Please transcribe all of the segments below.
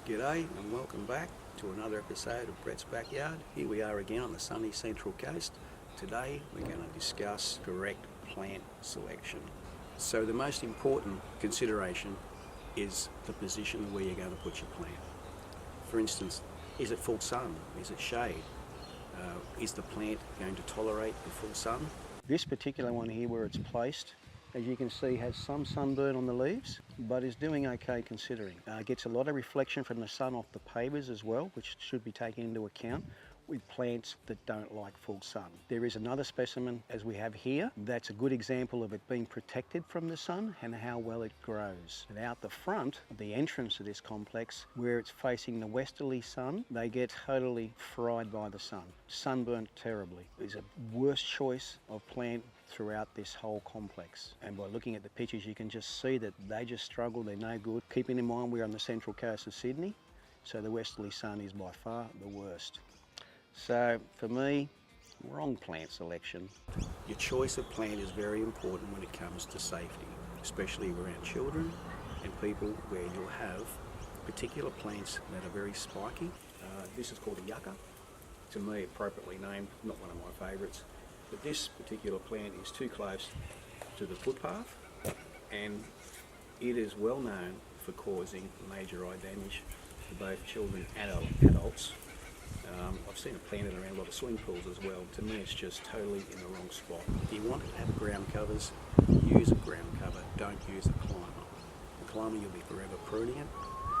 G'day and welcome back to another episode of Brett's Backyard. Here we are again on the sunny Central Coast. Today we're going to discuss correct plant selection. So the most important consideration is the position where you're going to put your plant. For instance, is it full sun? Is it shade? Is the plant going to tolerate the full sun? This particular one here where it's placed, as you can see, has some sunburn on the leaves, but is doing okay considering. Gets a lot of reflection from the sun off the pavers as well, which should be taken into account with plants that don't like full sun. There is another specimen, as we have here, that's a good example of it being protected from the sun and how well it grows. And out the front, the entrance to this complex, where it's facing the westerly sun, they get totally fried by the sun, sunburnt terribly. It's a worst choice of plant throughout this whole complex. And by looking at the pictures, you can just see that they just struggle, they're no good. Keeping in mind we're on the central coast of Sydney, so the westerly sun is by far the worst. So for me, wrong plant selection. Your choice of plant is very important when it comes to safety, especially around children and people where you'll have particular plants that are very spiky. This is called a yucca, to me appropriately named, not one of my favourites. But this particular plant is too close to the footpath and it is well known for causing major eye damage for both children and adults. I've seen it planted around a lot of swimming pools as well. To me it's just totally in the wrong spot. If you want to have ground covers, use a ground cover, don't use a climber. A climber you'll be forever pruning it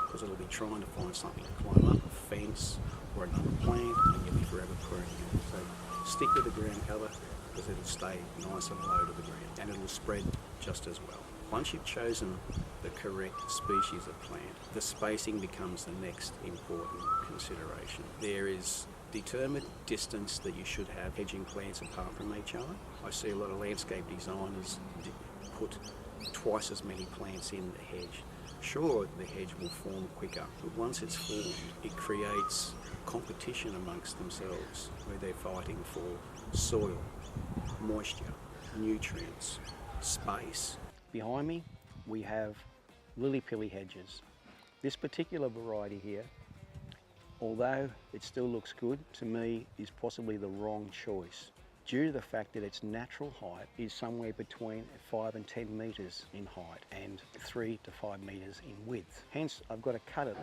because it'll be trying to find something to climb up, a fence or another plant, and you'll be forever pruning it. So stick with the ground cover because it'll stay nice and low to the ground and it'll spread just as well. Once you've chosen the correct species of plant, the spacing becomes the next important consideration. There is determined distance that you should have hedging plants apart from each other. I see a lot of landscape designers put twice as many plants in the hedge. Sure, the hedge will form quicker, but once it's formed, it creates competition amongst themselves where they're fighting for soil, moisture, nutrients, space. Behind me, we have lily-pilly hedges. This particular variety here, although it still looks good, to me is possibly the wrong choice, due to the fact that its natural height is somewhere between 5 and 10 metres in height and 3 to 5 metres in width. Hence, I've got to cut it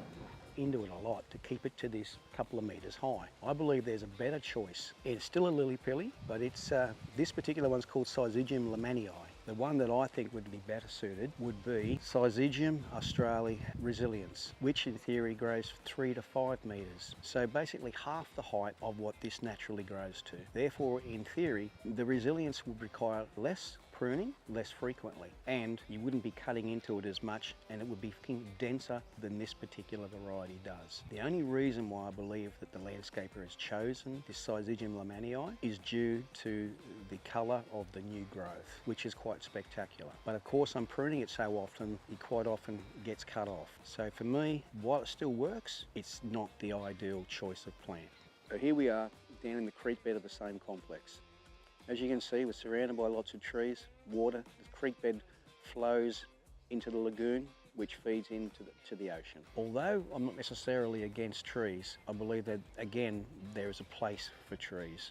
into it a lot to keep it to this couple of metres high. I believe there's a better choice. It's still a lily-pilly, but it's this particular one's called Syzygium lamanii. The one that I think would be better suited would be Syzygium australe resiliens, which in theory grows 3 to 5 metres. So basically half the height of what this naturally grows to. Therefore, in theory, the resilience would require less pruning less frequently, and you wouldn't be cutting into it as much, and it would be denser than this particular variety does. The only reason why I believe that the landscaper has chosen this Syzygium lamanii is due to the colour of the new growth, which is quite spectacular. But of course I'm pruning it so often, it quite often gets cut off. So for me, while it still works, it's not the ideal choice of plant. So here we are down in the creek bed of the same complex. As you can see, we're surrounded by lots of trees, water. The creek bed flows into the lagoon, which feeds into the ocean. Although I'm not necessarily against trees, I believe that, again, there is a place for trees.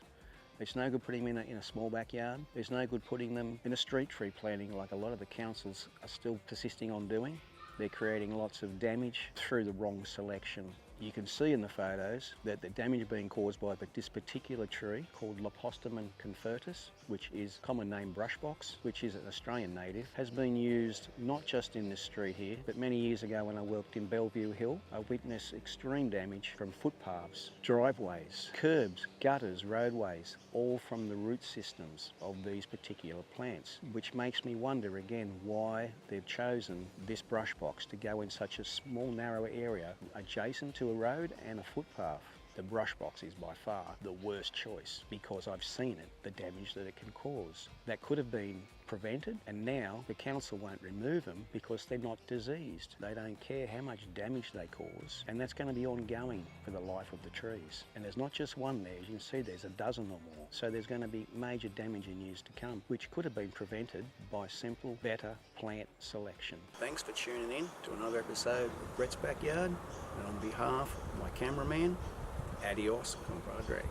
It's no good putting them in a small backyard. There's no good putting them in a street tree planting like a lot of the councils are still persisting on doing. They're creating lots of damage through the wrong selection. You can see in the photos that the damage being caused by this particular tree called Lepostemon confertus, which is common name brushbox, which is an Australian native, has been used not just in this street here, but many years ago when I worked in Bellevue Hill, I witnessed extreme damage from footpaths, driveways, curbs, gutters, roadways, all from the root systems of these particular plants, which makes me wonder again why they've chosen this brushbox to go in such a small narrow area adjacent to a road and a footpath. The brush box is by far the worst choice because I've seen it, the damage that it can cause. That could have been prevented, and now the council won't remove them because they're not diseased. They don't care how much damage they cause, and that's going to be ongoing for the life of the trees. And there's not just one there, as you can see there's a dozen or more. So there's going to be major damage in years to come, which could have been prevented by simple, better plant selection. Thanks for tuning in to another episode of Brett's Backyard. And on behalf of my cameraman, adios, compadre.